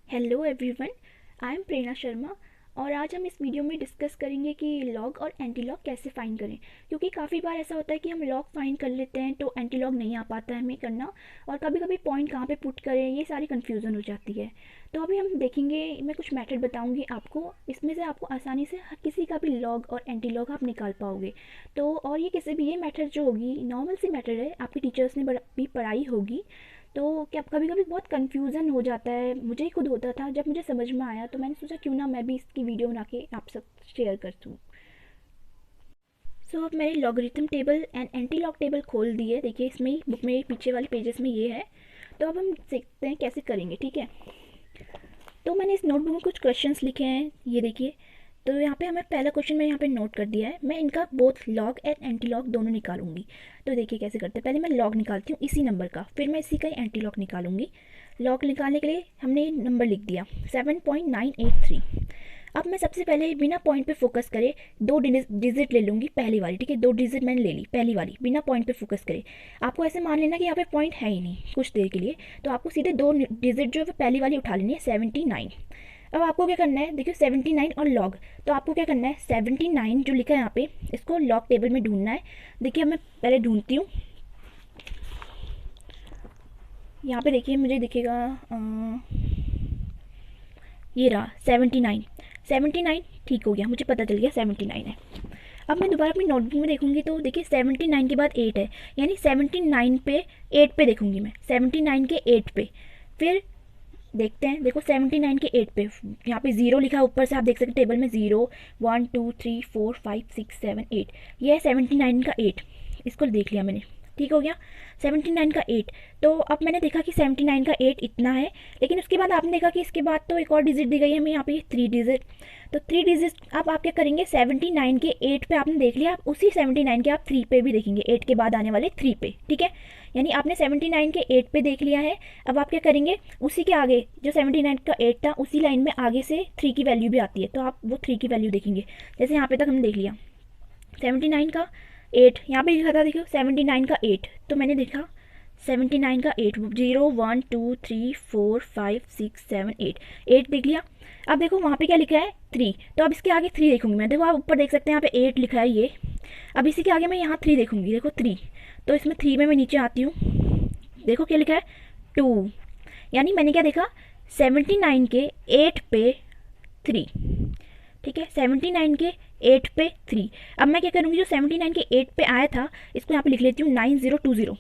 Hello everyone, I am प्रेरणा शर्मा। और आज हम इस वीडियो में डिस्कस करेंगे कि लॉग और एंटी लॉग कैसे फाइंड करें। क्योंकि काफ़ी बार ऐसा होता है कि हम लॉग फाइंड कर लेते हैं तो एंटी लॉग नहीं आ पाता है हमें करना, और कभी कभी पॉइंट कहाँ पे पुट करें ये सारी कन्फ्यूज़न हो जाती है। तो अभी हम देखेंगे, मैं कुछ मेथड बताऊंगी आपको, इसमें से आपको आसानी से हर किसी का भी लॉग और एंटी लॉग आप निकाल पाओगे। तो और ये किसी भी, ये मेथड जो होगी नॉर्मल सी मेथड है, आपके टीचर्स ने भी पढ़ाई होगी। तो क्या कभी कभी बहुत कन्फ्यूज़न हो जाता है, मुझे ही खुद होता था। जब मुझे समझ में आया तो मैंने सोचा क्यों ना मैं भी इसकी वीडियो बना के आप सब शेयर कर दूँ। अब मैंने logarithm table and anti log table खोल दी है। देखिए इसमें ही बुक में पीछे वाले पेजेस में ये है। तो अब हम सीखते हैं कैसे करेंगे, ठीक है। तो मैंने इस नोटबुक में कुछ क्वेश्चंस लिखे हैं, ये देखिए। तो यहाँ पे हमें पहला क्वेश्चन मैं यहाँ पे नोट कर दिया है। मैं इनका both log and anti log दोनों निकालूंगी। तो देखिए कैसे करते हैं। पहले मैं लॉग निकालती हूँ इसी नंबर का, फिर मैं इसी का एंटी लॉग निकालूंगी। लॉग निकालने के लिए हमने नंबर लिख दिया 7.983। अब मैं सबसे पहले बिना पॉइंट पे फोकस करे दो डिजिट ले लूँगी, पहली वाली, ठीक है। दो डिजिट मैंने ले ली, पहली वाली, बिना पॉइंट पे फोकस करे। आपको ऐसे मान लेना कि यहाँ पे पॉइंट है ही नहीं कुछ देर के लिए। तो आपको सीधे दो डिजिट जो है पहली वाली उठा लेनी है, 79। अब आपको क्या करना है, देखिए 79 और लॉग। तो आपको क्या करना है, 79 जो लिखा है यहाँ पे, इसको लॉग टेबल में ढूंढना है। देखिए अब मैं पहले ढूंढती हूँ। यहाँ पे देखिए मुझे दिखेगा ये रहा 79। 79 ठीक हो गया, मुझे पता चल गया 79 है। अब मैं दोबारा अपनी नोटबुक में देखूंगी तो देखिए 79 के बाद 8 है, यानी 79 पे 8 पे देखूंगी मैं, 79 के 8 पे। फिर देखते हैं, देखो 79 के 8 पे यहाँ पे ज़ीरो लिखा है ऊपर से, आप देख सकते हैं टेबल में 0 1 2 3 4 5 6 7 8। ये है 79 का 8, इसको देख लिया मैंने, ठीक हो गया। 79 का 8। तो अब मैंने देखा कि 79 का 8 इतना है, लेकिन उसके बाद आपने देखा कि इसके बाद तो एक और डिजिट दी गई है हमें यहाँ पे 3 डिजिट। तो 3 डिजिट अब आप क्या करेंगे, 79 के 8 पे आपने देख लिया, आप उसी 79 के आप 3 पे भी देखेंगे, 8 के बाद आने वाले 3 पे, ठीक है। यानी आपने 79 के 8 पे देख लिया है। अब आप क्या करेंगे, उसी के आगे जो 79 का 8 था उसी लाइन में आगे से 3 की वैल्यू भी आती है, तो आप वो 3 की वैल्यू देखेंगे। जैसे यहाँ पे तक हमने देख लिया 79 का 8, यहाँ पे लिखा था देखो 79 का 8, तो मैंने देखा 79 का 8, 0 1 2 3 4 5 6 7 8, 8 देख लिया। अब देखो वहाँ पे क्या लिखा है 3, तो अब इसके आगे 3 देखूंगी मैं। देखो आप ऊपर देख सकते हैं यहाँ पे 8 लिखा है ये। अब इसी के आगे मैं यहाँ 3 देखूंगी, देखो 3। तो इसमें 3 में मैं नीचे आती हूँ, देखो क्या लिखा है 2। यानी मैंने क्या देखा, 79 के 8 पे 3, ठीक है। 79 के 8 पे 3। अब मैं क्या करूँगी, जो 79 के 8 पे आया था इसको यहाँ पे लिख लेती हूँ 9020,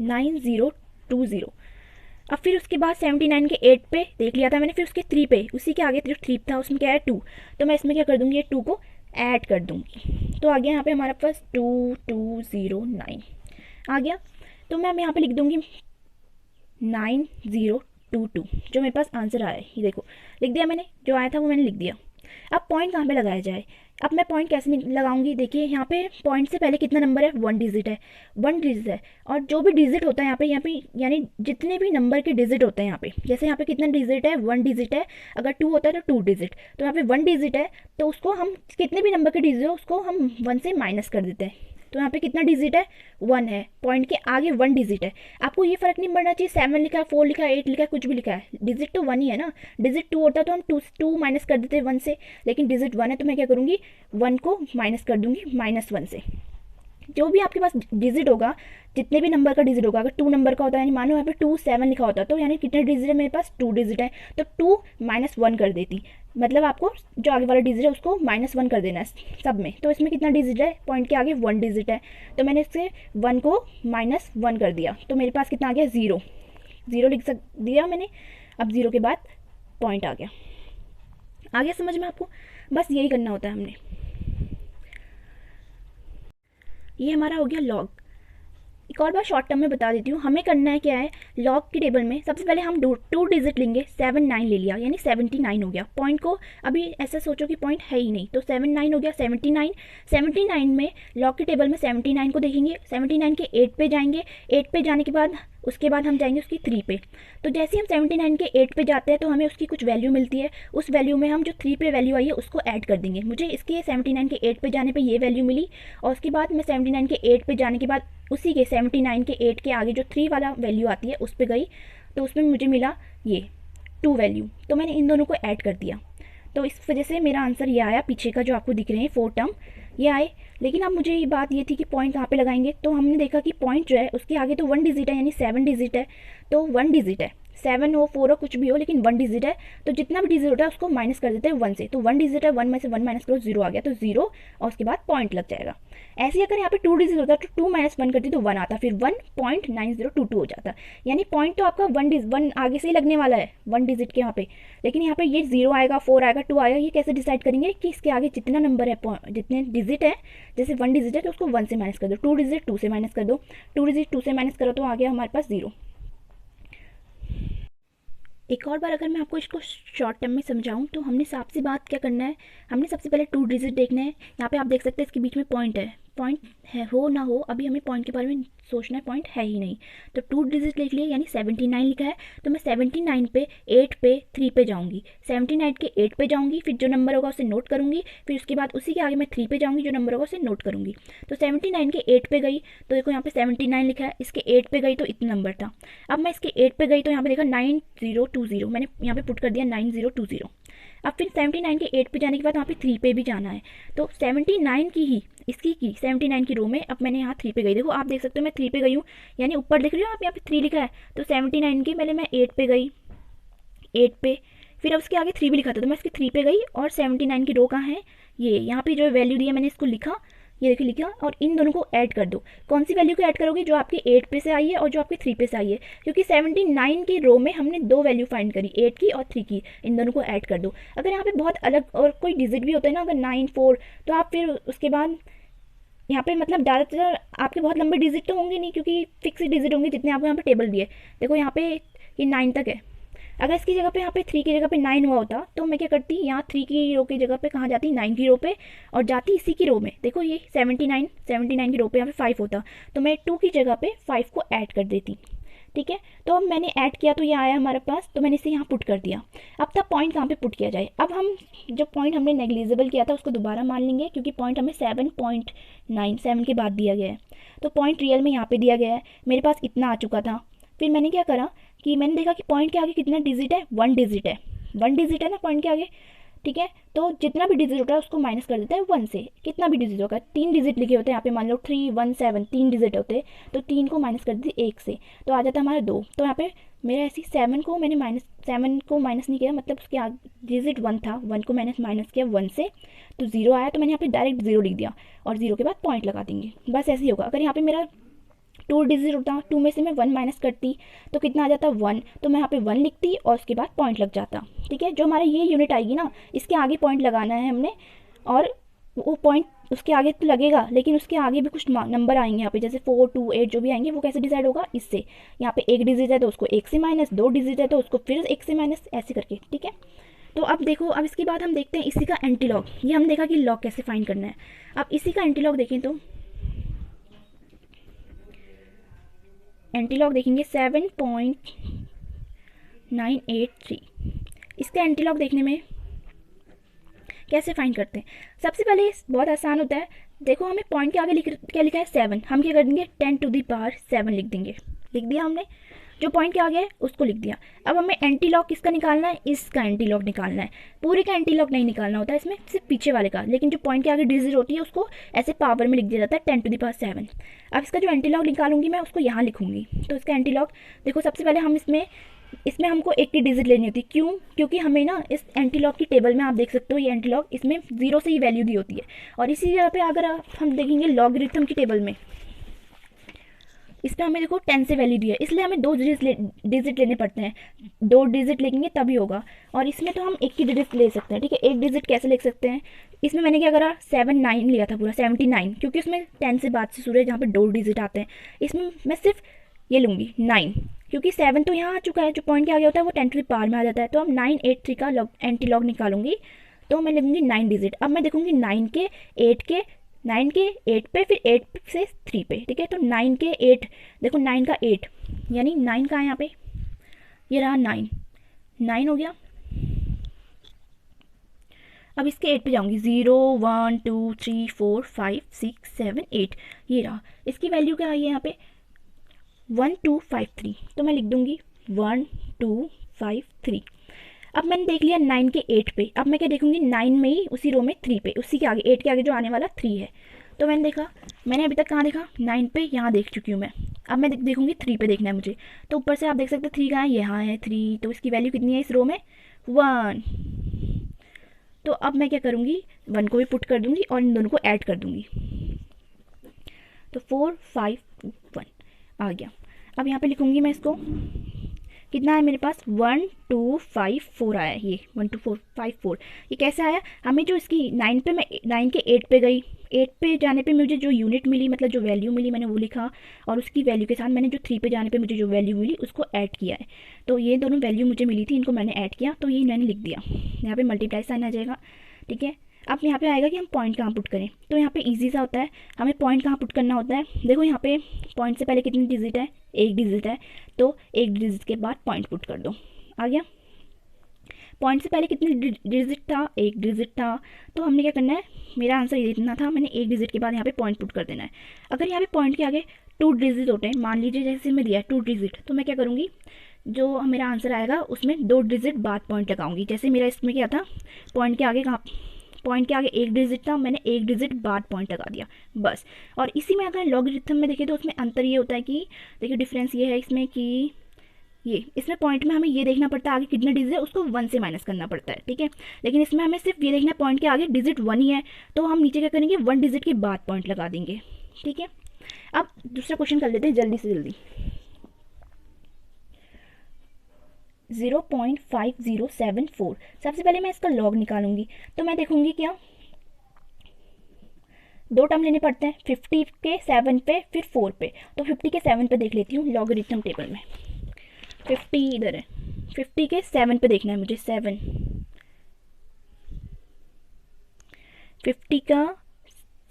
9020। अब फिर उसके बाद 79 के 8 पे देख लिया था मैंने, फिर उसके 3 पे, उसी के आगे जो 3 था उसमें क्या है 2। तो मैं इसमें क्या कर दूँगी, ये 2 को ऐड कर दूँगी, तो आ गया यहाँ पे हमारे पास 2209 आ गया। तो मैं यहाँ पे लिख दूँगी 9022, जो मेरे पास आंसर आया है, ये देखो लिख दिया मैंने, जो आया था वो मैंने लिख दिया। अब पॉइंट कहाँ पे लगाया जाए, अब मैं पॉइंट कैसे लगाऊंगी, देखिए यहाँ पे पॉइंट से पहले कितना नंबर है, 1 डिजिट है, 1 डिजिट है। और जो भी डिजिट होता है यहाँ पे यानी जितने भी नंबर के डिजिट होते हैं यहाँ पे, जैसे यहाँ पे कितना डिजिट है, 1 डिजिट है। अगर 2 होता है तो 2 डिजिट, तो यहाँ पे 1 डिजिट है, तो उसको हम कितने भी नंबर के डिजिट हो उसको हम 1 से माइनस कर देते हैं। तो यहाँ पे कितना डिजिट है, 1 है, पॉइंट के आगे 1 डिजिट है। आपको ये फर्क नहीं पड़ना चाहिए 7 लिखा है, 4 लिखा है, 8 लिखा है, कुछ भी लिखा है, डिजिट तो 1 ही है ना। डिजिट 2 होता तो हम 2 माइनस कर देते 1 से, लेकिन डिजिट 1 है तो मैं क्या करूँगी, 1 को माइनस कर दूँगी -1 से। जो भी आपके पास डिजिट होगा, जितने भी नंबर का डिजिट होगा, अगर 2 नंबर का होता है, यानी मानो यहाँ पे 2 7 लिखा होता तो यानी कितने डिजिट है मेरे पास, 2 डिजिट है, तो 2 -1 कर देती। मतलब आपको जो आगे वाला डिजिट है उसको -1 कर देना है सब में। तो इसमें कितना डिजिट है, पॉइंट के आगे 1 डिजिट है, तो मैंने इससे 1 को -1 कर दिया, तो मेरे पास कितना आ गया, 0 0 लिख दिया मैंने। अब 0 के बाद पॉइंट आ गया समझ में आपको। बस यही करना होता है हमने। ये हमारा हो गया लॉग। एक और बार शॉर्ट टर्म में बता देती हूँ, हमें करना है क्या है, लॉग की टेबल में सबसे पहले हम 2 डिजिट लेंगे, 79 ले लिया यानी 79 हो गया। पॉइंट को अभी ऐसा सोचो कि पॉइंट है ही नहीं, तो 79 हो गया, 79 79 में लॉग की टेबल में 79 को देखेंगे, 79 के 8 पे जाएंगे, 8 पे जाने के बाद उसके बाद हम जाएंगे उसकी 3 पे। तो जैसे ही हम 79 के 8 पे जाते हैं तो हमें उसकी कुछ वैल्यू मिलती है, उस वैल्यू में हम जो 3 पे वैल्यू आई है उसको ऐड कर देंगे। मुझे इसके 79 के 8 पे जाने पे ये वैल्यू मिली, और उसके बाद मैं 79 के 8 पे जाने के बाद उसी के 79 के 8 के आगे जो 3 वाला वैल्यू आती है उस पर गई, तो उसमें मुझे मिला ये 2 वैल्यू, तो मैंने इन दोनों को ऐड कर दिया, तो इस वजह से मेरा आंसर ये आया। पीछे का जो आपको दिख रहे हैं 4 टर्म ये आए। लेकिन अब मुझे ये बात ये थी कि पॉइंट कहाँ पे लगाएंगे, तो हमने देखा कि पॉइंट जो है उसके आगे तो 1 डिजिट है, यानी 7 डिजिट है, तो 1 डिजिट है, 7 हो 4 हो कुछ भी हो, लेकिन 1 डिजिट है, तो जितना भी डिजिट होता है उसको माइनस कर देते हैं 1 से, तो 1 डिजिट है, 1 में से 1 माइनस करो 0 आ गया, तो 0 और उसके बाद पॉइंट लग जाएगा। ऐसे ही अगर यहाँ पे 2 डिजिट होता तो 2 माइनस 1 करती तो 1 आता, फिर 1.9022 हो जाता, यानी पॉइंट तो आपका 1 आगे से ही लगने वाला है 1 डिजिट के यहाँ पे, लेकिन यहाँ पे ये 0 आएगा, 4 आएगा, 2 आएगा, ये कैसे डिसाइड करेंगे कि इसके आगे जितना नंबर है, जितने डिजिट है, जैसे 1 डिजिट है तो उसको 1 से माइनस कर दो, 2 डिजिट 2 से माइनस कर दो, 2 डिजिट 2 से माइनस करो तो आ गया हमारे पास 0। एक और बार अगर मैं आपको इसको शॉर्ट टर्म में समझाऊं तो हमने साफ सी बात क्या करना है, हमने सबसे पहले 2 डिजिट देखना है। यहाँ पे आप देख सकते हैं इसके बीच में पॉइंट है, पॉइंट है हो ना हो, अभी हमें पॉइंट के बारे में सोचना है, पॉइंट है ही नहीं, तो 2 डिजिट लिख लिए, यानी 79 लिखा है, तो मैं 79 पे 8 पे 3 पे जाऊँगी, 79 के 8 पे जाऊँगी, फिर जो नंबर होगा उसे नोट करूँगी, फिर उसके बाद उसी के आगे मैं 3 पे जाऊँगी, जो नंबर होगा उसे नोट करूँगी, तो 79 के 8 पे गई, तो देखो यहाँ पे 79 लिखा है, इसके 8 पे गई तो इतना नंबर था। अब मैं इसके 8 पे गई तो यहाँ पे देखा 9020, मैंने यहाँ पे पुट कर दिया 9020। अब फिर 79 के 8 पे जाने के बाद वहाँ पे 3 पे भी जाना है, तो 79 की ही इसकी की 79 की रो में अब मैंने यहाँ 3 पे गई, देखो आप देख सकते हो मैं 3 पे गई हूँ, यानी ऊपर देख रहे हो आप यहाँ पे 3 लिखा है, तो 79 की पहले मैं 8 पे गई, 8 पे, फिर अब उसके आगे 3 भी लिखा था तो मैं इसके 3 पे गई, और 79 की रो कहाँ है, ये यहाँ पे जो वैल्यू दी है मैंने इसको लिखा, ये देखिए लिखा, और इन दोनों को ऐड कर दो। कौन सी वैल्यू को ऐड करोगे, जो आपके 8 पे से आई है और जो आपके 3 पे से आई है, क्योंकि 79 की रो में हमने 2 वैल्यू फाइंड करी, 8 की और 3 की, इन दोनों को ऐड कर दो। अगर यहाँ पे बहुत अलग और कोई डिजिट भी होता है ना, अगर 9 4, तो आप फिर उसके बाद यहाँ पे मतलब ज़्यादातर आपके बहुत लंबे डिजिट तो होंगे नहीं, क्योंकि फिक्स डिजिट होंगे जितने आपको यहाँ पे टेबल दिए, देखो यहाँ पे ये 9 तक है। अगर इसकी जगह पे यहाँ पे 3 की जगह पे 9 हुआ होता तो मैं क्या करती, यहाँ 3 की रो की जगह पे कहाँ जाती, 9 की रो पे, और जाती इसी की रो में, देखो ये 79 की रो पे यहाँ पे 5 होता, तो मैं 2 की जगह पे 5 को ऐड कर देती, ठीक है। तो अब मैंने ऐड किया तो ये आया हमारे पास, तो मैंने इसे यहाँ पुट कर दिया। अब तब पॉइंट कहाँ पे पुट किया जाए, अब हम जो पॉइंट हमने नेग्लिजिबल किया था उसको दोबारा मान लेंगे, क्योंकि पॉइंट हमें 7.97 के बाद दिया गया है, तो पॉइंट रियल में यहाँ पे दिया गया है, मेरे पास इतना आ चुका था। फिर मैंने क्या करा कि मैंने देखा कि पॉइंट के आगे कितना डिजिट है, 1 डिजिट है, 1 डिजिट है ना पॉइंट के आगे, ठीक है, तो जितना भी डिजिट होता है उसको माइनस कर देता है 1 से, कितना भी डिजिट होगा, 3 डिजिट लिखे होते हैं यहाँ पे, मान लो 317, 3 डिजिट होते हैं, तो 3 को माइनस कर देती 1 से, तो आ जाता है हमारा 2, तो यहाँ पे मेरा ऐसी 7 को मैंने माइनस नहीं किया, मतलब उसके आगे डिजिट 1 था, 1 को मैंने माइनस किया 1 से, तो 0 आया, तो मैंने यहाँ पे डायरेक्ट 0 लिख दिया, और 0 के बाद पॉइंट लगा देंगे, बस ऐसे ही होगा। अगर यहाँ पे मेरा 2 डिजिट होता, 2 में से मैं 1 माइनस करती तो कितना आ जाता 1, तो मैं यहाँ पे 1 लिखती और उसके बाद पॉइंट लग जाता, ठीक है। जो हमारा ये यूनिट आएगी ना, इसके आगे पॉइंट लगाना है हमने, और वो पॉइंट उसके आगे तो लगेगा, लेकिन उसके आगे भी कुछ नंबर आएंगे यहाँ पे, जैसे 4 2 8 जो भी आएंगे, वो कैसे डिसाइड होगा, इससे, यहाँ पे 1 डिजिट है तो उसको 1 से माइनस, 2 डिजिट है तो उसको फिर 1 से माइनस, ऐसे करके, ठीक है। तो अब देखो, अब इसके बाद हम देखते हैं इसी का एंटीलॉग, ये हम देखा कि लॉग कैसे फाइंड करना है। अब इसी का एंटीलॉग देखें तो एंटीलॉग देखेंगे 7.983, इसका एंटीलॉग देखने में कैसे फाइंड करते हैं, सबसे पहले बहुत आसान होता है, देखो हमें पॉइंट के आगे क्या लिखा है 7, हम क्या कर देंगे 10⁻7 लिख देंगे, लिख दिया हमने, जो पॉइंट के आगे है उसको लिख दिया। अब हमें एंटीलॉग किसका निकालना है, इसका एंटीलॉग निकालना है, पूरे का एंटीलॉग नहीं निकालना होता है इसमें, सिर्फ पीछे वाले का, लेकिन जो पॉइंट के आगे डिजिट होती है उसको ऐसे पावर में लिख दिया जाता है 10⁻7। अब इसका जो एंटीलॉग निकालूंगी मैं उसको यहाँ लिखूंगी, तो इसका एंटीलॉग देखो, सबसे पहले हम इसमें हमको 80 डिजिट लेनी होती है, क्यों, क्योंकि हमें ना इस एंटीलॉग की टेबल में आप देख सकते हो, ये एंटीलॉग इसमें 0 से ही वैल्यू दी होती है, और इसी जगह पे अगर हम देखेंगे लॉगरिथम की टेबल में, इसमें हमें देखो 10 से वैल्यू दी है, इसलिए हमें 2 डिजिट लेने पड़ते हैं, 2 डिजिट लेंगे तभी होगा, और इसमें तो हम एक ही डिजिट ले सकते हैं, ठीक है। एक डिजिट कैसे ले सकते हैं, इसमें मैंने क्या करा 79 लिया था पूरा 79, क्योंकि उसमें 10 से बाद से शुरू है जहाँ पे 2 डिजिट आते हैं, इसमें मैं सिर्फ ये लूँगी 9, क्योंकि 7 तो यहाँ आ चुका है, जो पॉइंट के आगे होता है वो 10 टू द पावर में आ जाता है, तो हम 983 का एंटीलॉग निकालूंगी, तो मैं लिखूंगी 9 डिजिट। अब मैं देखूंगी 9 के 8 पे, फिर 8 से 3 पे, ठीक है, तो 9 के 8, देखो 9 का 8, यानी 9 का है यहाँ पे, ये रहा 9 हो गया। अब इसके 8 पे जाऊंगी, 0 1 2 3 4 5 6 7 8, ये रहा, इसकी वैल्यू क्या आई है यहाँ पे 1253, तो मैं लिख दूंगी 1253। अब मैंने देख लिया 9 के 8 पे, अब मैं क्या देखूंगी 9 में ही उसी रो में 3 पे, उसी के आगे 8 के आगे जो आने वाला 3 है। तो मैंने देखा, मैंने अभी तक कहाँ देखा 9 पे, यहाँ देख चुकी हूँ मैं। अब मैं देखूंगी 3 पे देखना है मुझे। तो ऊपर से आप देख सकते हैं 3 कहाँ है, यहाँ है 3, तो इसकी वैल्यू कितनी है इस रो में 1। तो अब मैं क्या करूँगी 1 को भी पुट कर दूँगी और इन दोनों को ऐड कर दूँगी। तो 4 5 1 आ गया। अब यहाँ पे लिखूँगी मैं इसको, कितना है मेरे पास 1 2 5 4 आया, ये 1 2 4 5 4। ये कैसे आया, हमें जो इसकी 9 पे, मैं 9 के 8 पे गई, 8 पे जाने पे मुझे जो यूनिट मिली, मतलब जो वैल्यू मिली मैंने वो लिखा, और उसकी वैल्यू के साथ मैंने जो 3 पे जाने पे मुझे जो वैल्यू मिली उसको ऐड किया है। तो ये दोनों वैल्यू मुझे मिली थी, इनको मैंने ऐड किया, तो ये मैंने लिख दिया। यहाँ पे मल्टीप्लाई साइन आ जाएगा, ठीक है। अब यहाँ पे आएगा कि हम पॉइंट कहाँ पुट करें। तो यहाँ पे इजी सा होता है, हमें पॉइंट कहाँ पुट करना होता है। देखो यहाँ पे पॉइंट से पहले कितनी डिजिट है, एक डिजिट है, तो एक डिजिट के बाद पॉइंट पुट कर दो, आ गया। पॉइंट से पहले कितनी डिजिट था, एक डिजिट था, तो हमने क्या करना है, मेरा आंसर ये इतना था, मैंने एक डिजिट के बाद यहाँ पे पॉइंट पुट कर देना है। अगर यहाँ पे पॉइंट के आगे 2 डिजिट होते हैं, मान लीजिए जैसे मैं दिया 2 डिजिट, तो मैं क्या करूँगी, जो मेरा आंसर आएगा उसमें 2 डिजिट बाद पॉइंट लगाऊंगी। जैसे मेरा इसमें क्या था, पॉइंट के आगे कहाँ, पॉइंट के आगे एक डिजिट था, मैंने एक डिजिट बाद पॉइंट लगा दिया बस। और इसी में अगर लॉगरिथम में देखें तो उसमें अंतर ये होता है कि देखिए डिफरेंस ये है इसमें कि ये इसमें पॉइंट में हमें ये देखना पड़ता है आगे कितना डिजिट है, उसको 1 से माइनस करना पड़ता है, ठीक है। लेकिन इसमें हमें सिर्फ ये देखना है पॉइंट के आगे डिजिट 1 ही है, तो हम नीचे क्या करेंगे 1 डिजिट के बाद पॉइंट लगा देंगे, ठीक है। अब दूसरा क्वेश्चन कर लेते हैं जल्दी से जल्दी। 0.5074, सबसे पहले मैं इसका लॉग निकालूंगी। तो मैं देखूंगी क्या, 2 टर्म लेने पड़ते हैं, 50 के 7 पे फिर 4 पे। तो 50 के 7 पे देख लेती हूँ लॉगरिथम टेबल में। 50 इधर है, 50 के 7 पे देखना है मुझे, 7, 50 का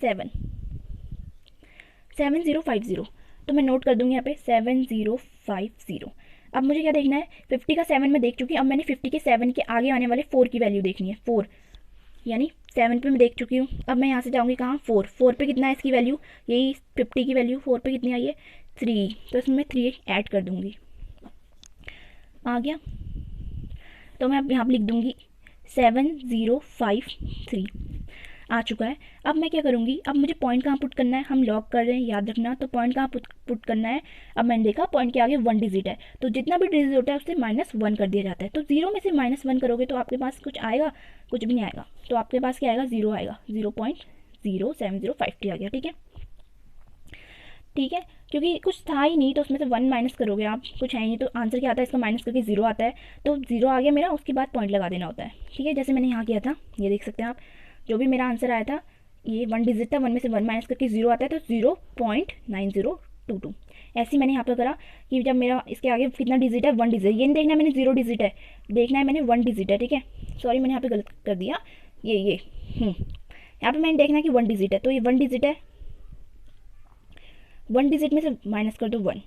7, 7050। तो मैं नोट कर दूंगी यहाँ पे 7050। अब मुझे क्या देखना है, 50 का 7 में देख चुकी हूँ, अब मैंने 50 के 7 के आगे आने वाले 4 की वैल्यू देखनी है, 4 यानी 7 पे मैं देख चुकी हूँ। अब मैं यहाँ से जाऊँगी कहाँ, 4 पे कितना है इसकी वैल्यू, यही 50 की वैल्यू 4 पे कितनी आई है 3, तो इसमें मैं 3 ऐड कर दूँगी, आ गया। तो मैं अब यहाँ पर लिख दूँगी 7053 आ चुका है। अब मैं क्या करूँगी, अब मुझे पॉइंट कहाँ पुट करना है, हम लॉग कर रहे हैं याद रखना, तो पॉइंट कहाँ पुट करना है। अब मैंने देखा पॉइंट के आगे 1 डिजिट है, तो जितना भी डिजिट होता है उससे -1 कर दिया जाता है। तो 0 में से -1 करोगे तो आपके पास कुछ आएगा, कुछ भी नहीं आएगा, तो आपके पास क्या आएगा 0 आएगा, 0.07053 आ गया, ठीक है। ठीक है, क्योंकि कुछ था ही नहीं तो उसमें से 1 माइनस करोगे आप, कुछ है ही नहीं, तो आंसर क्या आता है इसका माइनस करके 0 आता है। तो 0 आ गया मेरा, उसके बाद पॉइंट लगा देना होता है, ठीक है। जैसे मैंने यहाँ किया था, ये देख सकते हैं आप, जो भी मेरा आंसर आया था ये 1 डिजिट था, 1 में से 1 माइनस करके 0 आता है, तो 0.9022। ऐसे ही मैंने यहाँ पर करा कि जब मेरा इसके आगे कितना डिजिट है 1 डिजिट, ये नहीं देखना है मैंने 0 डिजिट है, देखना है मैंने 1 डिजिट है, ठीक है। सॉरी मैंने यहाँ पे गलत कर दिया, ये यहाँ पे मैंने देखना है कि 1 डिजिट है, तो ये 1 डिजिट है, 1 डिजिट में से माइनस कर दो 1,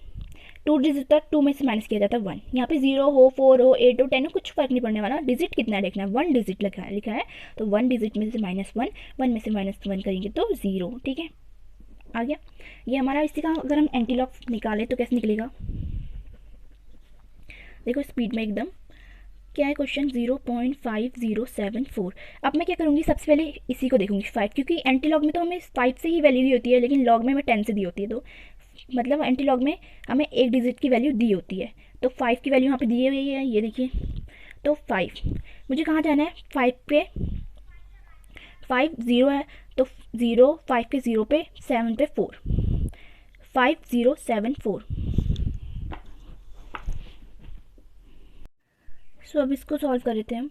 2 डिजिट था 2 में से माइनस किया जाता है 1। यहाँ पे 0 हो 4 हो 8 हो 10 हो कुछ फर्क नहीं पड़ने वाला, डिजिट कितना है देखना है, 1 डिजिट लिखा है तो 1 डिजिट में से -1, 1 में से -1 करेंगे तो 0, ठीक है, आ गया। ये हमारा इसी का अगर हम एंटीलॉग निकालें तो कैसे निकलेगा, देखो स्पीड में एकदम, क्या है क्वेश्चन 0.5074। अब मैं क्या करूँगी, सबसे पहले इसी को देखूंगी 5, क्योंकि एंटीलॉग में तो हमें 5 से ही वैल्यू दी होती है, लेकिन लॉग में हमें 10 से दी होती है, तो मतलब एंटीलॉग में हमें एक डिजिट की वैल्यू दी होती है, तो 5 की वैल्यू यहाँ पे दी हुई है, ये देखिए। तो 5 मुझे कहाँ जाना है, 5 पे, 5 0 है तो 0, 5 के 0 पे 7 पे 4, 5074। सो अब इसको सॉल्व कर लेते हैं हम।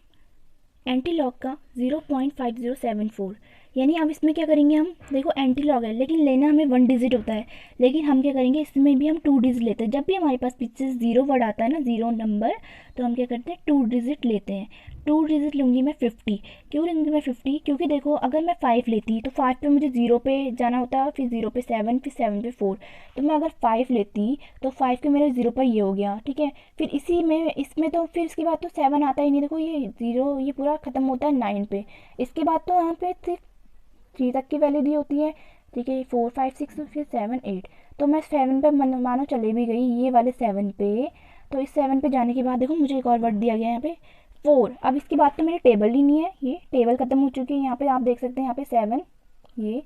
एंटी लॉग का 0.5074, यानी अब इसमें क्या करेंगे हम, देखो एंटी लॉग है लेकिन लेना हमें 1 डिजिट होता है, लेकिन हम क्या करेंगे इसमें भी हम 2 डिजिट लेते हैं। जब भी हमारे पास पीछे 0 वर्ड आता है ना, 0 नंबर, तो हम क्या करते हैं 2 डिजिट लेते हैं। 2 डिजिट लूँगी मैं 50, क्यों लूँगी मैं 50, क्योंकि देखो अगर मैं 5 लेती तो 5 पे मुझे 0 पे जाना होता, फिर 0 पे 7, फिर 7 पे 4, तो मैं अगर 5 लेती तो 5 के मेरे 0 पर ये हो गया, ठीक है। फिर इसी में इसमें तो फिर इसके बाद तो 7 आता ही नहीं, देखो ये 0 ये पूरा ख़त्म होता है 9 पे, इसके बाद तो यहाँ पे सिर्फ 3 तक की वैल्यू दी होती है, ठीक है, 4 5 6 फिर 7 8, तो मैं 7 पे मानो चले भी गई, ये वाले 7 पे, तो इस 7 पे जाने के बाद देखो मुझे एक और वर्ड दिया गया है यहाँ पे 4। अब इसके बाद तो मेरे टेबल ही नहीं है, ये टेबल ख़त्म हो चुकी है। यहाँ पे आप देख सकते हैं, यहाँ पे 7 ये,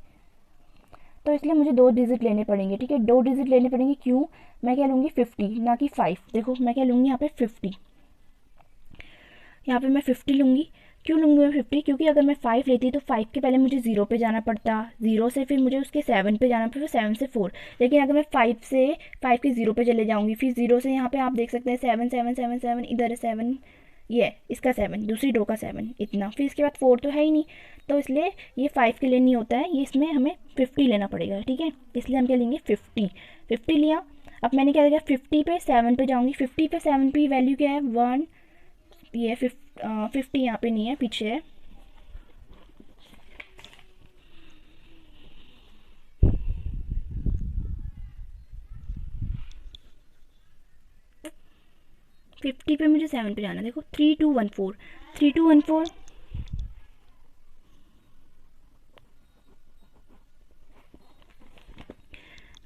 तो इसलिए मुझे 2 डिजिट लेने पड़ेंगे। ठीक है, 2 डिजिट लेने पड़ेंगे। क्यों? मैं क्या लूँगी 50 ना कि 5। देखो मैं क्या लूँगी यहाँ पे 50, यहाँ पे मैं 50 लूँगी। क्यों लूँगी मैं 50? क्योंकि अगर मैं 5 लेती तो 5 के पहले मुझे 0 पे जाना पड़ता, 0 से फिर मुझे उसके 7 पे जाना पड़ता, 7 से 4। लेकिन अगर मैं 5 के 0 पे चले जाऊँगी, फिर 0 से यहाँ पे आप देख सकते हैं 7 7 7 7, इधर है 7, ये इसका 7, दूसरी रो का 7, इतना। फिर इसके बाद 4 तो है ही नहीं, तो इसलिए ये 5 के लिए नहीं होता है, ये इसमें हमें 50 लेना पड़ेगा। ठीक है, इसलिए हम क्या लेंगे 50। 50 लिया। अब मैंने क्या किया, 50 पे 7 पे जाऊँगी। 50 पे 7 की वैल्यू क्या है 1, ये 50 यहाँ पे नहीं है, पीछे है। फिफ्टी पे मुझे 7 पे जाना है। देखो 3214, 3214।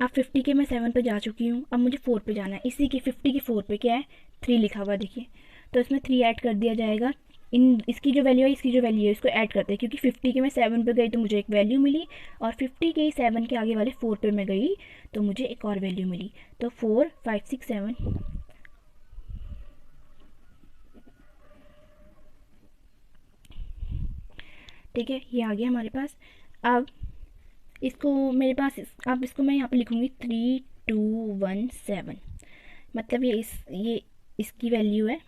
अब 50 के मैं 7 पे जा चुकी हूँ, अब मुझे 4 पे जाना है। इसी के 50 के 4 पे क्या है 3 लिखा हुआ, देखिए। तो इसमें 3 ऐड कर दिया जाएगा। इन इसकी जो वैल्यू है, इसकी जो वैल्यू है, इसको ऐड करते हैं। क्योंकि 50 के मैं 7 पे गई तो मुझे एक वैल्यू मिली, और 50 के 7 के आगे वाले 4 पे मैं गई तो मुझे एक और वैल्यू मिली। तो 4 5 6 7, ठीक है, ये आ गया हमारे पास। अब इसको मेरे पास अब इसको मैं यहाँ पे लिखूँगी 3217, मतलब ये इसकी वैल्यू है।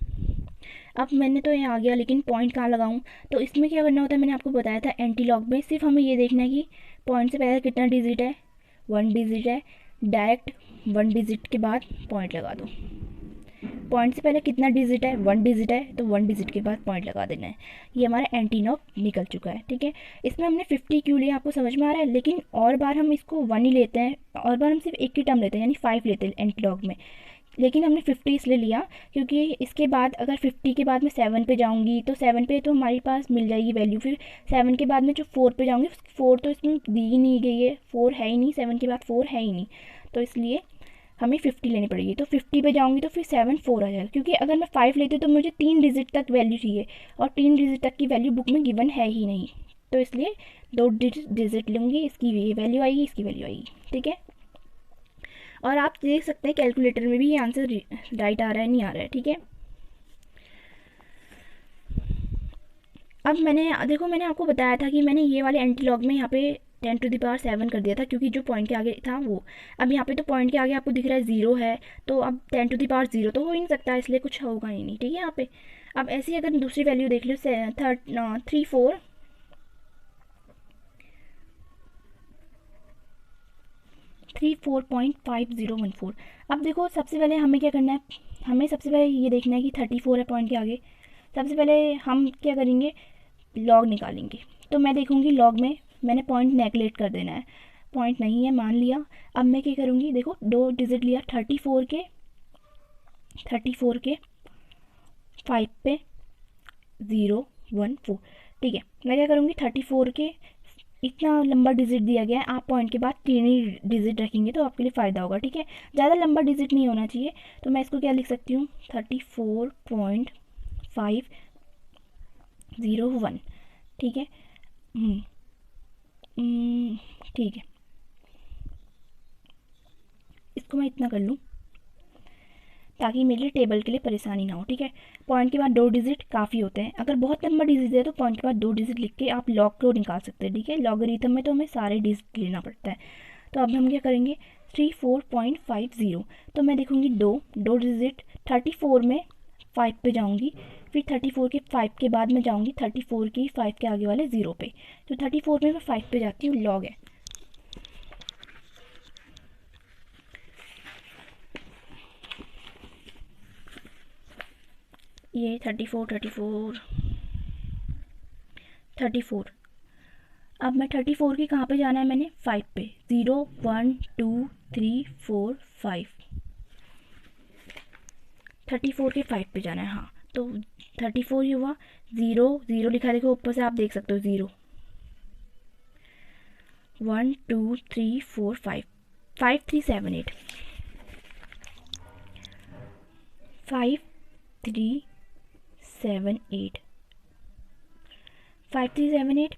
अब मैंने तो ये आ गया, लेकिन पॉइंट कहाँ लगाऊँ? तो इसमें क्या करना होता है, मैंने आपको बताया था एंटी लॉग में सिर्फ हमें ये देखना है कि पॉइंट से पहले कितना डिजिट है, 1 डिजिट है। डायरेक्ट 1 डिजिट के बाद पॉइंट लगा दो। पॉइंट से पहले कितना डिजिट है, 1 डिजिट है, तो 1 डिजिट के बाद पॉइंट लगा देना है। ये हमारा एंटी लॉग निकल चुका है। ठीक है, इसमें हमने 50 क्यों लिया आपको समझ में आ रहा है? लेकिन और बार हम इसको 1 ही लेते हैं, और बार हम सिर्फ एक ही टर्म लेते हैं, यानी 5 लेते हैं एंटी लॉग में। लेकिन हमने 50 इसलिए लिया क्योंकि इसके बाद अगर 50 के बाद मैं 7 पे जाऊंगी तो 7 पे तो हमारे पास मिल जाएगी वैल्यू। फिर 7 के बाद में जो 4 पे जाऊंगी, 4 तो इसमें दी ही नहीं गई है, 4 है ही नहीं, 7 के बाद 4 है ही नहीं, तो इसलिए हमें 50 लेनी पड़ेगी। तो 50 पे जाऊंगी तो फिर 7 4 आ जाएगा। क्योंकि अगर मैं 5 लेती तो मुझे 3 डिजिट तक वैल्यू चाहिए, और 3 डिजिट तक की वैल्यू बुक में गिवन है ही नहीं, तो इसलिए 2 डिजिट लूँगी, इसकी ये वैल्यू आएगी, इसकी वैल्यू आएगी। ठीक है, और आप देख सकते हैं कैलकुलेटर में भी ये आंसर राइट आ रहा है नहीं आ रहा है। ठीक है, अब मैंने आपको बताया था कि मैंने ये वाले एंटी लॉग में यहाँ पे 10⁻7 कर दिया था, क्योंकि जो पॉइंट के आगे था वो। अब यहाँ पे तो पॉइंट के आगे आपको दिख रहा है 0 है, तो अब 10⁻0 तो हो ही नहीं सकता, इसलिए कुछ होगा ही नहीं। ठीक है, यहाँ पे अब ऐसी अगर दूसरी वैल्यू देख लो 34.5014। अब देखो सबसे पहले हमें क्या करना है, हमें सबसे पहले ये देखना है कि 34 है पॉइंट के आगे। सबसे पहले हम क्या करेंगे, लॉग निकालेंगे। तो मैं देखूँगी लॉग में मैंने पॉइंट नेगलेक्ट कर देना है, पॉइंट नहीं है मान लिया। अब मैं क्या करूँगी, देखो 2 डिजिट लिया, 34 के 5 पे 0 1 4। ठीक है, मैं क्या करूँगी 34 के, इतना लंबा डिजिट दिया गया है, आप पॉइंट के बाद 3 ही डिजिट रखेंगे तो आपके लिए फ़ायदा होगा। ठीक है, ज़्यादा लंबा डिजिट नहीं होना चाहिए, तो मैं इसको क्या लिख सकती हूँ 34.501। ठीक है, ठीक है, इसको मैं इतना कर लूँ ताकि मेरे लिए टेबल के लिए परेशानी ना हो। ठीक है, पॉइंट के बाद 2 डिजिट काफ़ी होते हैं। अगर बहुत लंबा डिजिट है तो पॉइंट के बाद 2 डिजिट लिख के आप लॉग को निकाल सकते हैं। ठीक है, लॉगरिथम में तो हमें सारे डिजिट लेना पड़ता है। तो अब हम क्या करेंगे 34.50, तो मैं देखूँगी 2 डिजिट 34 में 5 पे जाऊँगी, फिर 34 के 5 के बाद मैं जाऊँगी 34 की 5 के आगे वाले 0 पे। तो 34 में मैं 5 पे जाती हूँ, लॉग है। ये 34। अब मैं 34 के कहाँ पे जाना है, मैंने 5 पे, 0 1 2 3 4 5, 34 के 5 पे जाना है। हाँ, तो 34 ही हुआ, 0 0 लिखा, देखो ऊपर से आप देख सकते हो 0 1 2 3 4 5 5 3 7 8 5 3 5378, 5378।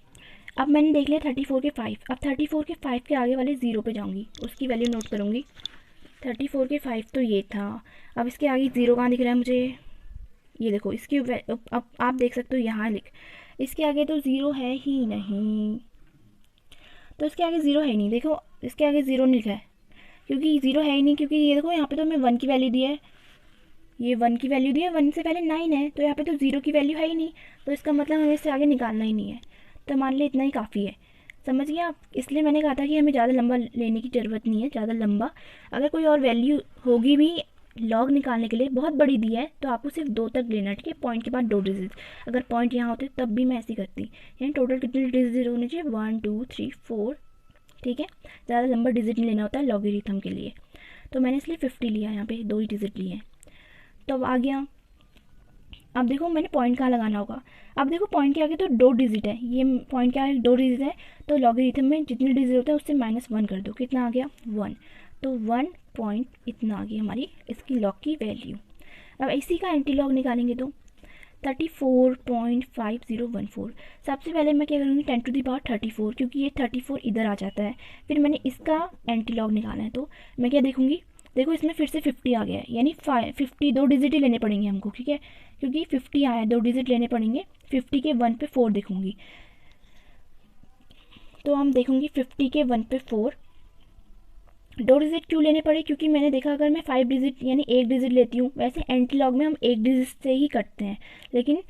अब मैंने देख लिया 34 के 5। अब 34 के 5 के आगे वाले 0 पे जाऊंगी, उसकी वैल्यू नोट करूंगी। 34 के 5 तो ये था। अब इसके आगे 0 कहाँ दिख रहा है मुझे, ये देखो इसकी अब आप देख सकते हो यहाँ लिख, इसके आगे तो 0 है ही नहीं, तो इसके आगे 0 है ही नहीं। देखो इसके आगे 0 नहीं लिखा है, क्योंकि 0 है ही नहीं, क्योंकि ये देखो यहाँ पे तो हमें 1 की वैल्यू दी है, ये 1 की वैल्यू दी है, 1 से पहले 9 है, तो यहाँ पे तो 0 की वैल्यू है ही नहीं, तो इसका मतलब हमें इससे आगे निकालना ही नहीं है। तो हमारे लिए इतना ही काफ़ी है, समझ गए आप। इसलिए मैंने कहा था कि हमें ज़्यादा लंबा लेने की ज़रूरत नहीं है, ज़्यादा लंबा। अगर कोई और वैल्यू होगी भी लॉग निकालने के लिए, बहुत बड़ी दी है, तो आपको सिर्फ 2 तक लेना, ठीक है, पॉइंट के बाद 2 डिजिट। अगर पॉइंट यहाँ होते तब भी मैं ऐसी करती, यानी टोटल कितने डिजिट होने चाहिए, 1 2 3 4, ठीक है। ज़्यादा लंबा डिजिट नहीं लेना होता है लॉगरिथम के लिए, तो मैंने इसलिए 50 लिया, यहाँ पे 2 ही डिजिट लिए हैं। तो अब आ गया, अब देखो मैंने पॉइंट कहाँ लगाना होगा। अब देखो पॉइंट के आगे तो 2 डिजिट है, ये पॉइंट के आगे 2 डिजिट है, तो लॉगरिथम में जितने डिजिट होते हैं उससे -1 कर दो, कितना आ गया 1, तो 1 पॉइंट इतना आ गया हमारी इसकी लॉग की वैल्यू। अब इसी का एंटी लॉग निकालेंगे तो 34.5014। सबसे पहले मैं क्या करूँगी 10 टू द पावर 34, क्योंकि ये 34 इधर आ जाता है, फिर मैंने इसका एंटी लॉग निकालना है, तो मैं क्या देखूँगी, देखो इसमें फिर से 50 आ गया है, यानी 50 2 डिजिट ही लेने पड़ेंगे हमको, ठीक है, क्योंकि 50 आया है 2 डिजिट लेने पड़ेंगे। 50 के 1 पे 4 देखूँगी, तो हम देखूँगी 50 के 1 पे 4, 2 डिजिट क्यों लेने पड़े, क्योंकि मैंने देखा अगर मैं 5 डिजिट यानी 1 डिजिट लेती हूँ, वैसे एंटी लॉग में हम 1 डिजिट से ही करते हैं, लेकिन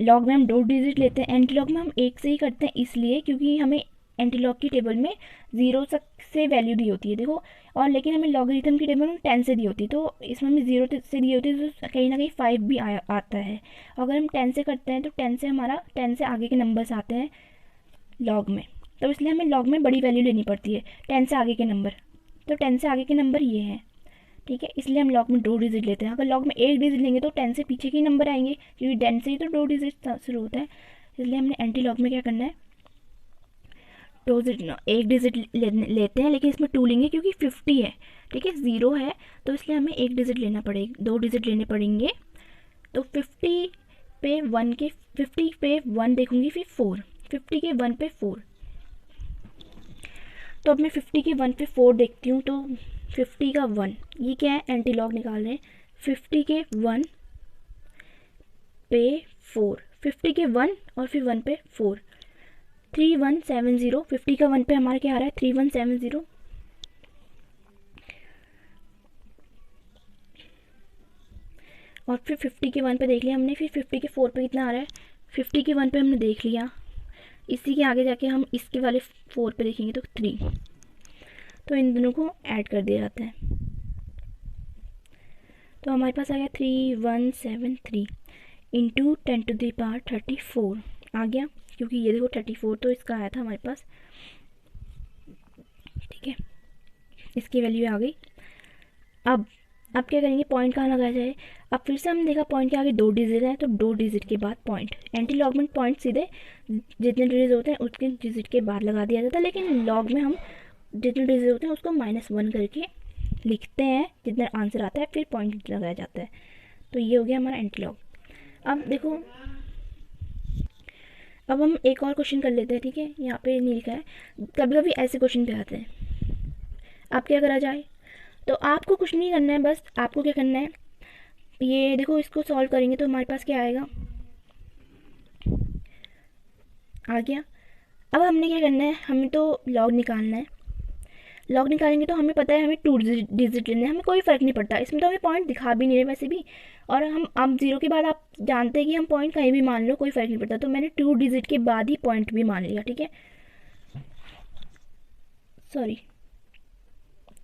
लॉग में हम 2 डिजिट लेते हैं, एंटी लॉग में हम 1 से ही करते हैं, इसलिए क्योंकि हमें एंटी लॉग की टेबल में 0 तक से वैल्यू दी होती है, देखो, और लेकिन हमें लॉगरिथम की टेबल में 10 से दी होती है, तो इसमें हमें 0 से दी होती है, तो कहीं ना कहीं 5 भी आता है। अगर हम 10 से करते हैं तो 10 से हमारा 10 से आगे के नंबर्स आते हैं लॉग में, तो इसलिए हमें लॉग में बड़ी वैल्यू लेनी पड़ती है 10 से आगे के नंबर, तो 10 से आगे के नंबर ये हैं, ठीक है, इसलिए हम लॉग में 2 डिजिट लेते हैं। अगर लॉग में 1 डिजिट लेंगे तो 10 से पीछे के नंबर आएंगे, क्योंकि 10 से ही तो 2 डिजिट शुरू होता है, इसलिए हमने एंटी लॉग में क्या करना है, 1 डिजिट लेते हैं, लेकिन इसमें 2 लेंगे क्योंकि 50 है, ठीक है, 0 है, तो इसलिए हमें 1 डिजिट लेना पड़ेगा, 2 डिजिट लेने पड़ेंगे। तो 50 पे 1 के 50 पे 1 देखूंगी, फिर 4, 50 के 1 पे 4, तो अब मैं 50 के 1 पे 4 देखती हूँ, तो 50 का 1, ये क्या है, एंटी लॉग निकाल रहे हैं, 50 के 1 पे 4, 50 के 1 और फिर 1 पे 4, 3170, 50 का 1 पे हमारा क्या आ रहा है 3170, और फिर 50 के 1 पे देख लिया हमने, फिर 50 के 4 पे कितना आ रहा है, 50 के 1 पे हमने देख लिया, इसी के आगे जाके हम इसके वाले 4 पे देखेंगे तो 3, तो इन दोनों को ऐड कर दिया जाता है, तो हमारे पास आ गया 3173 इंटू 10 टू द पावर 34 आ गया, क्योंकि ये देखो 34 तो इसका आया था हमारे पास, ठीक है, इसकी वैल्यू आ गई। अब क्या करेंगे, पॉइंट कहाँ लगाया जाए, अब फिर से हमने देखा पॉइंट के आगे 2 डिजिट है, तो 2 डिजिट के बाद पॉइंट, एंटी लॉग में पॉइंट सीधे जितने डिजिट होते हैं उतने डिजिट के बाद लगा दिया जाता है, लेकिन लॉग में हम जितने डिजिट होते हैं उसको -1 करके लिखते हैं, जितना आंसर आता है फिर पॉइंट लगाया जाता है, तो ये हो गया हमारा एंटी लॉग। अब देखो, अब हम एक और क्वेश्चन कर लेते हैं, ठीक है, यहाँ पे नहीं लिखा है, कभी कभी ऐसे क्वेश्चन पे आते हैं। अब क्या करा जाए, तो आपको कुछ नहीं करना है, बस आपको क्या करना है, ये देखो इसको सॉल्व करेंगे तो हमारे पास क्या आएगा, आ गया। अब हमने क्या करना है, हमें तो लॉग निकालना है, लॉग निकालेंगे तो हमें पता है हमें 2 डिजिट लेने हैं, हमें कोई फ़र्क नहीं पड़ता, इसमें तो हमें पॉइंट दिखा भी नहीं रहे वैसे भी, और हम अब 0 के बाद आप जानते हैं कि हम पॉइंट कहीं भी मान लो कोई फ़र्क नहीं पड़ता, तो मैंने 2 डिजिट के बाद ही पॉइंट भी मान लिया, ठीक है, सॉरी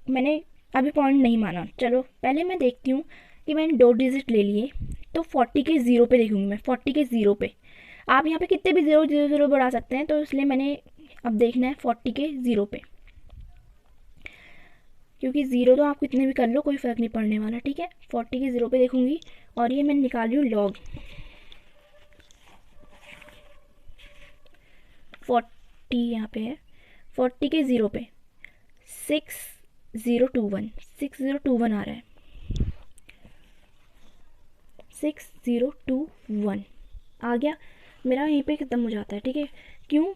मैंने अभी पॉइंट नहीं माना, चलो पहले मैं देखती हूँ कि मैंने 2 डिजिट ले लिए, तो 40 के 0 पे देखूँगी मैं, 40 के 0 पे, आप यहाँ पे कितने भी 0 0 0 बढ़ा सकते हैं, तो इसलिए मैंने अब देखना है 40 के 0 पे, क्योंकि 0 तो आप कितने भी कर लो कोई फ़र्क नहीं पड़ने वाला, ठीक है, 40 के 0 पे देखूँगी, और ये मैं निकाल रही हूँ लॉग 40, यहाँ पे है 40 के 0 पे 6021 आ रहा है, 6021 आ गया मेरा, यहीं पे ख़त्म हो जाता है। ठीक है, क्यों?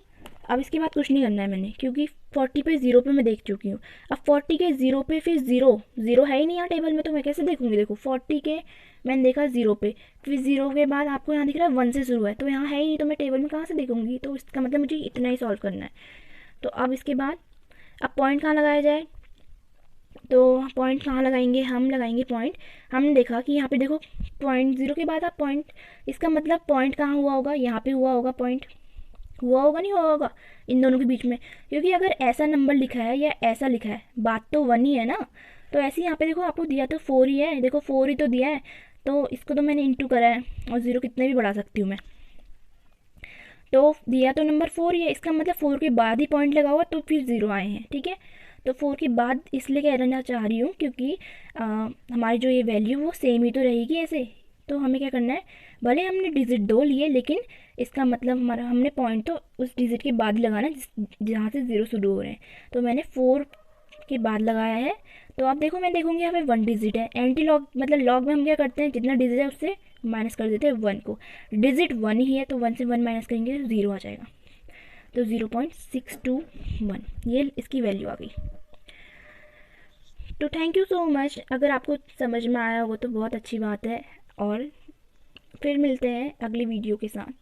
अब इसके बाद कुछ नहीं करना है मैंने, क्योंकि 40 पे 0 पे मैं देख चुकी हूँ। अब 40 के 0 पे फिर ज़ीरो है ही नहीं यहाँ टेबल में, तो मैं कैसे देखूँगी? देखो 40 के मैंने देखा 0 पे, फिर 0 के बाद आपको यहाँ दिख रहा है 1 से शुरू है, तो यहाँ है ही नहीं, तो मैं टेबल में कहाँ से देखूँगी? तो इसका मतलब मुझे इतना ही सॉल्व करना है। तो अब इसके बाद अब पॉइंट कहाँ लगाया जाए? तो पॉइंट कहाँ लगाएंगे? हम लगाएंगे पॉइंट, हमने देखा कि यहाँ पे देखो पॉइंट 0 के बाद आप पॉइंट, इसका मतलब पॉइंट कहाँ हुआ होगा? यहाँ पे हुआ होगा पॉइंट, हुआ होगा नहीं हुआ होगा इन दोनों के बीच में, क्योंकि अगर ऐसा नंबर लिखा है या ऐसा लिखा है, बात तो 1 ही है ना। तो ऐसे ही यहाँ पे देखो आपको दिया तो 4 ही है, देखो 4 ही तो दिया है, तो इसको तो मैंने इंटू करा है, और 0 कितने भी बढ़ा सकती हूँ मैं। तो दिया तो नंबर 4 ही है, इसका मतलब 4 के बाद ही पॉइंट लगा हुआ, तो फिर 0 आए हैं। ठीक है, तो 4 के बाद इसलिए कहना चाह रही हूँ क्योंकि हमारी जो ये वैल्यू वो सेम ही तो रहेगी ऐसे। तो हमें क्या करना है, भले हमने डिजिट 2 लिए, लेकिन इसका मतलब हमारा हमने पॉइंट तो उस डिजिट के बाद ही लगाना जहाँ से 0 शुरू हो रहे हैं। तो मैंने 4 के बाद लगाया है। तो आप देखो, मैं देखूँगी यहाँ पे 1 डिजिट है, एंटी लॉग मतलब लॉग में हम क्या करते हैं, जितना डिजिट है उससे माइनस कर देते हैं 1 को। डिजिट 1 ही है, तो 1 से 1 माइनस करेंगे तो 0 आ जाएगा। तो 0.621 ये इसकी वैल्यू आ गई। तो थैंक यू सो मच, अगर आपको समझ में आया हो तो बहुत अच्छी बात है, और फिर मिलते हैं अगली वीडियो के साथ।